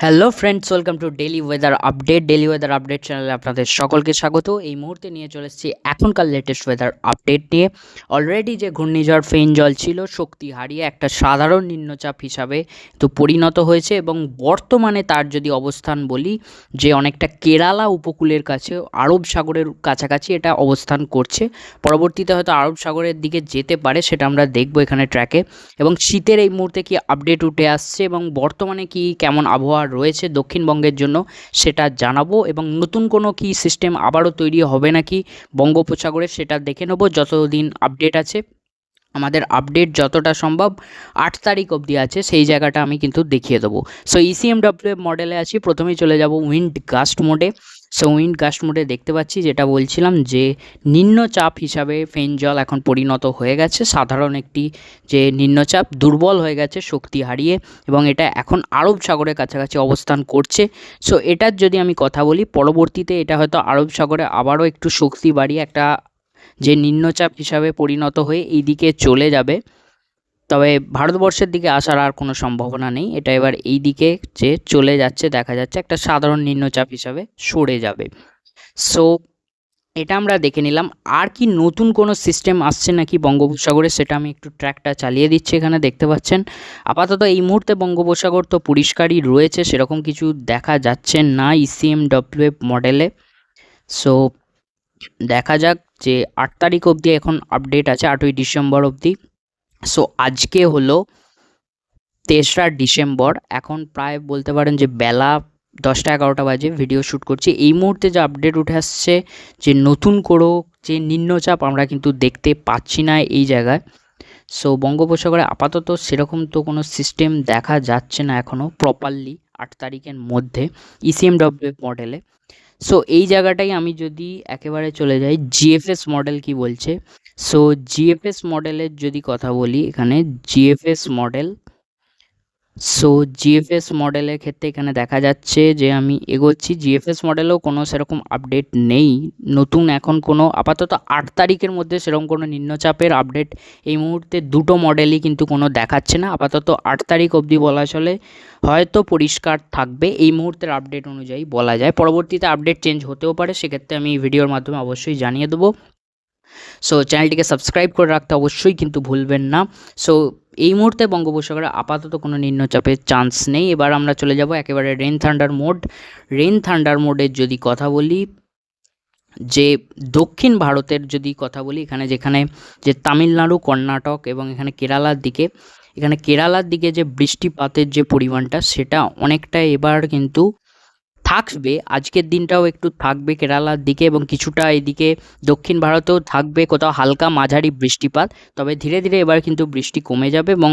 Hello friends, welcome to daily weather update চ্যানেলে আপনাদের সকলকে স্বাগত। এই মুহূর্তে নিয়ে চলে এসেছি এখনকার লেটেস্ট ওয়েদার আপডেট নিয়ে। অলরেডি যে ঘূর্ণিঝড় ফেইনজল ছিল, শক্তি হারিয়ে একটা সাধারণ নিম্নচাপ হিসাবে তো পরিণত হয়েছে এবং বর্তমানে তার যদি অবস্থান বলি, যে অনেকটা কেরালা উপকূলের কাছে আরব সাগরের কাছাকাছি এটা অবস্থান করছে। পরবর্তীতে হয়তো আরব সাগরের দিকে যেতে পারে, সেটা আমরা দেখবো এখানে ট্র্যাকে। এবং শীতের এই মুহূর্তে কি আপডেট উঠে আসছে এবং বর্তমানে কি কেমন আবহাওয়া রয়েছে দক্ষিণবঙ্গের জন্য সেটা জানাবো, এবং নতুন কোনো কি সিস্টেম আবারও তৈরি হবে নাকি বঙ্গোপসাগরে সেটা দেখে নেবো যতদিন আপডেট আছে। আমাদের আপডেট যতটা সম্ভব 8 তারিখ অবধি আছে, সেই জায়গাটা আমি কিন্তু দেখিয়ে দেবো। সো ইসিএমডব্লিউ মডেলে আছি, প্রথমেই চলে যাব উইন্ড গাস্ট মোডে। সো উইন্ড গাস্ট মোডে দেখতে পাচ্ছি, যেটা বলছিলাম যে নিম্নচাপ হিসাবে ফেইনজল এখন পরিণত হয়ে গেছে, সাধারণ একটি যে নিম্নচাপ দুর্বল হয়ে গেছে শক্তি হারিয়ে, এবং এটা এখন আরব সাগরের কাছাকাছি অবস্থান করছে। সো এটার যদি আমি কথা বলি, পরবর্তীতে এটা হয়তো আরব সাগরে আবারও একটু শক্তি বাড়িয়ে একটা যে নিম্নচাপ হিসাবে পরিণত হয়ে এই দিকে চলে যাবে। তবে ভারতবর্ষের দিকে আসার আর কোনো সম্ভাবনা নেই, এটা এবার এই দিকে যে চলে যাচ্ছে দেখা যাচ্ছে একটা সাধারণ নিম্নচাপ হিসাবে সরে যাবে। সো এটা আমরা দেখে নিলাম। আর কি নতুন কোনো সিস্টেম আসছে নাকি বঙ্গোপসাগরে, সেটা আমি একটু ট্র্যাকটা চালিয়ে দিচ্ছি। এখানে দেখতে পাচ্ছেন আপাতত এই মুহূর্তে বঙ্গোপসাগর তো পরিষ্কারই রয়েছে, সেরকম কিছু দেখা যাচ্ছে না ইসিএমডব্লিউ মডেলে। সো দেখা যাক, যে 8 তারিখ অবধি এখন আপডেট আছে, 8ই ডিসেম্বর অবধি। সো আজকে হলো 3রা ডিসেম্বর, এখন প্রায় বলতে পারেন যে বেলা 10টা-11টা বাজে ভিডিও শ্যুট করছি। এই মুহূর্তে যে আপডেট উঠে আসছে, যে নতুন কোনো যে নিম্নচাপ আমরা কিন্তু দেখতে পাচ্ছি না এই জায়গায়। সো বঙ্গোপসাগরে আপাতত সেরকম তো কোনো সিস্টেম দেখা যাচ্ছে না এখনও প্রপারলি 8 তারিখের মধ্যে ইসিএমডব্লিউ মডেলে। সো এই জায়গাটাই আমি যদি একেবারে চলে যাই জিএফএস মডেল কি বলছে। সো জিএফএস মডেলের যদি কথা বলি, এখানে জিএফএস মডেল। সো জিএফএস মডেলের ক্ষেত্রে এখানে দেখা যাচ্ছে যে আমি এগোচ্ছি, জিএফএস মডেলেও কোনো সেরকম আপডেট নেই নতুন এখন কোনো। আপাতত 8 তারিখের মধ্যে সেরকম কোনো নিম্নচাপের আপডেট এই মুহূর্তে দুটো মডেলই কিন্তু কোনো দেখাচ্ছে না। আপাতত 8 তারিখ অবধি বলা চলে, হয়তো পরিষ্কার থাকবে এই মুহূর্তের আপডেট অনুযায়ী বলা যায়। পরবর্তীতে আপডেট চেঞ্জ হতেও পারে, সেক্ষেত্রে আমি এই ভিডিওর মাধ্যমে অবশ্যই জানিয়ে দেবো। সো চ্যানেলটিকে সাবস্ক্রাইব করে রাখতে অবশ্যই কিন্তু ভুলবেন না। সো এই মুহূর্তে বঙ্গোপসাগরে আপাতত কোনো নিম্নচাপের চান্স নেই। এবার আমরা চলে যাব একেবারে rain thunder mode. Rain thunder মোডের যদি কথা বলি, যে দক্ষিণ ভারতের যদি কথা বলি, এখানে যেখানে যে তামিলনাড়ু, কর্ণাটক এবং এখানে কেরালার দিকে, এখানে কেরালার দিকে যে বৃষ্টিপাতের যে পরিমাণটা সেটা অনেকটা এবার কিন্তু থাকবে। আজকের দিনটাও একটু থাকবে কেরালার দিকে, এবং কিছুটা এদিকে দক্ষিণ ভারতেও থাকবে কোথাও হালকা মাঝারি বৃষ্টিপাত। তবে ধীরে ধীরে এবার কিন্তু বৃষ্টি কমে যাবে, এবং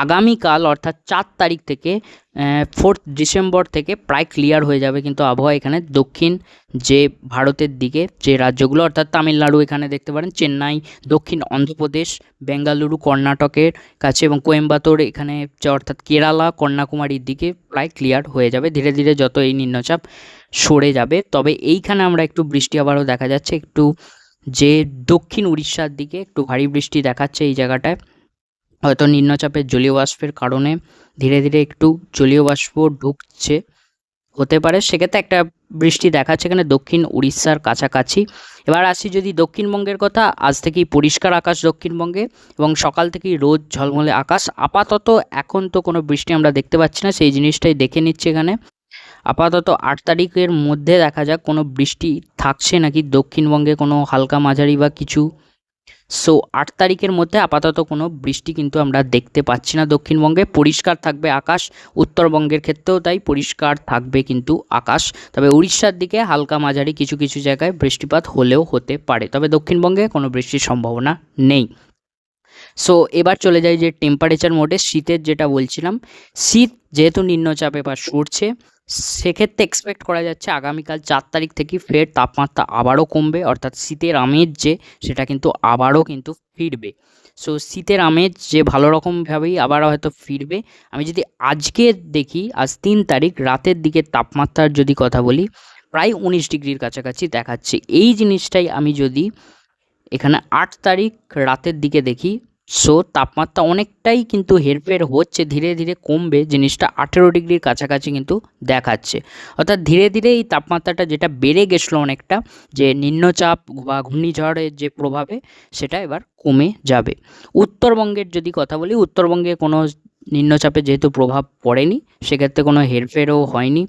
আগামীকাল অর্থাৎ 4 তারিখ থেকে 4 ডিসেম্বর থেকে প্রায় ক্লিয়ার হয়ে যাবে কিন্তু আবহাওয়া এখানে দক্ষিণ যে ভারতের দিকে যে রাজ্যগুলো, অর্থাৎ তামিলনাড়ু এখানে দেখতে পারেন, চেন্নাই, দক্ষিণ অন্ধ্রপ্রদেশ, বেঙ্গালুরু কর্ণাটকের কাছে, এবং কোয়েম্বাটোর এখানে যে অর্থাৎ কেরালা, কন্যাকুমারীর দিকে প্রায় ক্লিয়ার হয়ে যাবে ধীরে ধীরে যত এই নিম্নচাপ সরে যাবে। তবে এইখানে আমরা একটু বৃষ্টি আবারও দেখা যাচ্ছে, একটু যে দক্ষিণ উড়িষ্যার দিকে একটু ভারী বৃষ্টি দেখাচ্ছে এই জায়গাটায়, হয়তো নিম্নচাপের জলীয় বাষ্পের কারণে ধীরে ধীরে একটু জলীয় বাষ্প ঢুকছে, হতে পারে, সেক্ষেত্রে একটা বৃষ্টি দেখাচ্ছে এখানে দক্ষিণ উড়িষ্যার কাছাকাছি। এবার আসি যদি দক্ষিণবঙ্গের কথা, আজ থেকেই পরিষ্কার আকাশ দক্ষিণবঙ্গে, এবং সকাল থেকেই রোদ ঝলমলে আকাশ। আপাতত এখন তো কোনো বৃষ্টি আমরা দেখতে পাচ্ছি না, সেই জিনিসটাই দেখে নিচ্ছে এখানে। আপাতত 8 তারিখের মধ্যে দেখা যাক কোনো বৃষ্টি থাকছে নাকি দক্ষিণবঙ্গে, কোনো হালকা মাঝারি বা কিছু। সো 8 তারিখের মধ্যে আপাতত কোনো বৃষ্টি কিন্তু আমরা দেখতে পাচ্ছি না দক্ষিণবঙ্গে, পরিষ্কার থাকবে আকাশ। উত্তরবঙ্গের ক্ষেত্রেও তাই পরিষ্কার থাকবে কিন্তু আকাশ। তবে উড়িষ্যার দিকে হালকা মাঝারি কিছু কিছু জায়গায় বৃষ্টিপাত হলেও হতে পারে, তবে দক্ষিণবঙ্গে কোনো বৃষ্টির সম্ভাবনা নেই। সো এবার চলে যাই যে টেম্পারেচার মোডে, শীতের যেটা বলছিলাম, শীত যেহেতু নিম্নচাপ এবার সরছে, সেক্ষেত্রে এক্সপেক্ট করা যাচ্ছে আগামীকাল 4 তারিখ থেকে ফের তাপমাত্রা আবারও কমবে, অর্থাৎ শীতের আমেজ যে সেটা কিন্তু আবারও কিন্তু ফিরবে। সো শীতের আমেজ যে ভালো রকমভাবেই আবার হয়তো ফিরবে। আমি যদি আজকে দেখি, আজ 3 তারিখ রাতের দিকে তাপমাত্রার যদি কথা বলি, প্রায় 19 ডিগ্রির কাছাকাছি দেখাচ্ছে। এই জিনিসটাই আমি যদি এখানে 8 তারিখ রাতের দিকে দেখি, সো তাপমাত্রা অনেকটাই কিন্তু হেরফের হচ্ছে, ধীরে ধীরে কমবে, জিনিসটা 18 ডিগ্রির কাছাকাছি কিন্তু দেখাচ্ছে। অর্থাৎ ধীরে ধীরে এই তাপমাত্রাটা যেটা বেড়ে গেছিলো অনেকটা, যে নিম্নচাপ বা ঘূর্ণিঝড়ের যে প্রভাবে, সেটা এবার কমে যাবে। উত্তরবঙ্গের যদি কথা বলি, উত্তরবঙ্গে কোনো নিম্নচাপে যেহেতু প্রভাব পড়েনি, সেক্ষেত্রে কোনো হেরফেরও হয়নি।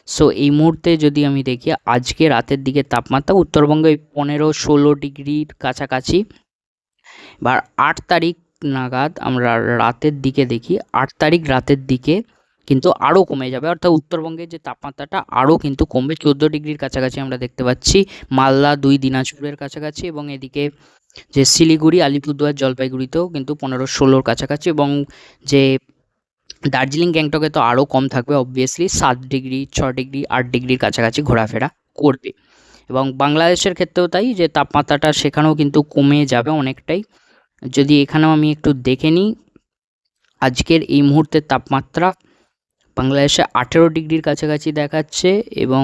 সো এই মুহূর্তে যদি আমি দেখি আজকে রাতের দিকে তাপমাত্রা উত্তরবঙ্গে 15-16 ডিগ্রির কাছাকাছি। এবার 8 তারিখ নাগাদ আমরা রাতের দিকে দেখি, 8 তারিখ রাতের দিকে কিন্তু আরও কমে যাবে, অর্থাৎ উত্তরবঙ্গের যে তাপমাত্রাটা আরও কিন্তু কমবে, 14 ডিগ্রির কাছাকাছি আমরা দেখতে পাচ্ছি। মালদা 2 দিনাজপুরের কাছাকাছি, এবং এদিকে যে শিলিগুড়ি, আলিপুরদুয়ার, জলপাইগুড়িতেও কিন্তু 15-16 কাছাকাছি, এবং যে দার্জিলিং, গ্যাংটকে তো আরও কম থাকবে অবভিয়াসলি, 7 ডিগ্রি, 6 ডিগ্রি, 8 ডিগ্রির কাছাকাছি ঘোরাফেরা করবে। এবং বাংলাদেশের ক্ষেত্রেও তাই, যে তাপমাত্রাটা সেখানেও কিন্তু কমে যাবে অনেকটাই। যদি এখানেও আমি একটু দেখে নিই আজকের এই মুহূর্তের তাপমাত্রা, বাংলাদেশে 18 ডিগ্রির কাছাকাছি দেখাচ্ছে, এবং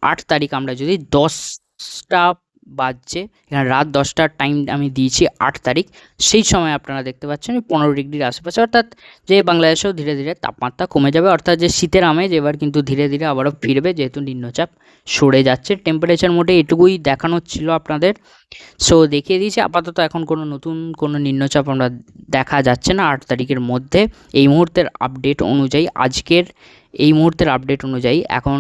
8 তারিখ আমরা যদি 10টা বাজছে, এখানে রাত 10টার টাইম আমি দিয়েছি 8 তারিখ, সেই সময় আপনারা দেখতে পাচ্ছেন 15 ডিগ্রির আশেপাশে, অর্থাৎ যে বাংলাদেশেও ধীরে ধীরে তাপমাত্রা কমে যাবে, অর্থাৎ যে শীতের আমেজ এবার কিন্তু ধীরে ধীরে আবারও ফিরবে, যেহেতু নিম্নচাপ সরে যাচ্ছে। টেম্পারেচার মোডে এটুকুই দেখানোর ছিল আপনাদের। সো দেখিয়ে দিয়েছি, আপাতত এখন কোনো নতুন কোনো নিম্নচাপ আমরা দেখা যাচ্ছে না 8 তারিখের মধ্যে। এই মুহূর্তের আপডেট অনুযায়ী, আজকের এই মুহূর্তের আপডেট অনুযায়ী, এখন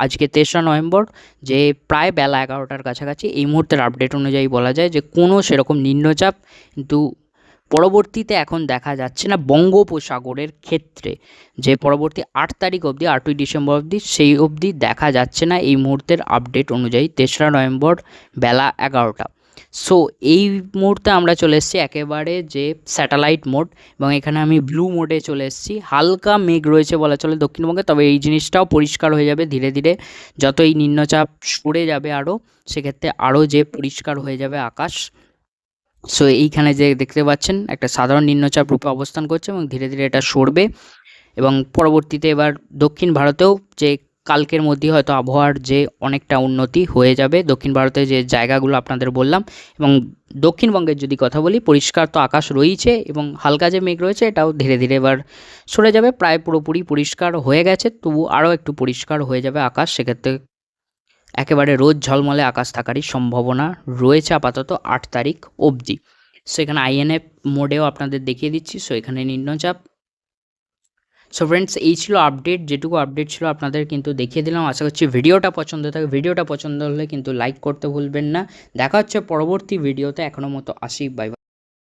আজকে 3রা নভেম্বর, যে প্রায় বেলা 11টার কাছাকাছি, এই মুহূর্তের আপডেট অনুযায়ী বলা যায় যে কোনো সেরকম নিম্নচাপ কিন্তু পরবর্তীতে এখন দেখা যাচ্ছে না বঙ্গোপসাগরের ক্ষেত্রে, যে পরবর্তী 8 তারিখ অবধি, 8ই ডিসেম্বর অবধি, সেই অবধি দেখা যাচ্ছে না এই মুহূর্তের আপডেট অনুযায়ী, 3রা নভেম্বর বেলা 11টা। সো এই মুহূর্তে আমরা চলে এসেছি একেবারে যে স্যাটেলাইট মোড, এবং এখানে আমি ব্লু মোডে চলে এসেছি। হালকা মেঘ রয়েছে বলা চলে দক্ষিণবঙ্গে, তবে এই জিনিসটাও পরিষ্কার হয়ে যাবে ধীরে ধীরে, যত এই নিম্নচাপ সরে যাবে আরও, সেক্ষেত্রে আরও যে পরিষ্কার হয়ে যাবে আকাশ। সো এইখানে যে দেখতে পাচ্ছেন একটা সাধারণ নিম্নচাপ রূপে অবস্থান করছে, এবং ধীরে ধীরে এটা সরবে, এবং পরবর্তীতে এবার দক্ষিণ ভারতেও যে কালকের মধ্যেই হয়তো আবহাওয়ার যে অনেকটা উন্নতি হয়ে যাবে দক্ষিণ ভারতে, যে জায়গাগুলো আপনাদের বললাম। এবং দক্ষিণবঙ্গের যদি কথা বলি, পরিষ্কার তো আকাশ রয়েছে, এবং হালকা যে মেঘ রয়েছে এটাও ধীরে ধীরে এবার সরে যাবে, প্রায় পুরোপুরি পরিষ্কার হয়ে গেছে, তবু আরও একটু পরিষ্কার হয়ে যাবে আকাশ, সেক্ষেত্রে একেবারে রোদ ঝলমলে আকাশ থাকারই সম্ভাবনা রয়েছে আপাতত 8 তারিখ অবধি। সো এখানে আইএনএফ মোডেও আপনাদের দেখিয়ে দিচ্ছি। সো এখানে নিম্নচাপ। সো ফ্রেন্ডস, এই ছিল আপডেট, যেটুকু আপডেট ছিল আপনাদের কিন্তু দেখিয়ে দিলাম। আশা করছি ভিডিওটা পছন্দ থাকে, ভিডিওটা পছন্দ হলে কিন্তু লাইক করতে ভুলবেন না। দেখা হচ্ছে পরবর্তী ভিডিওতে, এখনও মতো আসি, বাই বাই।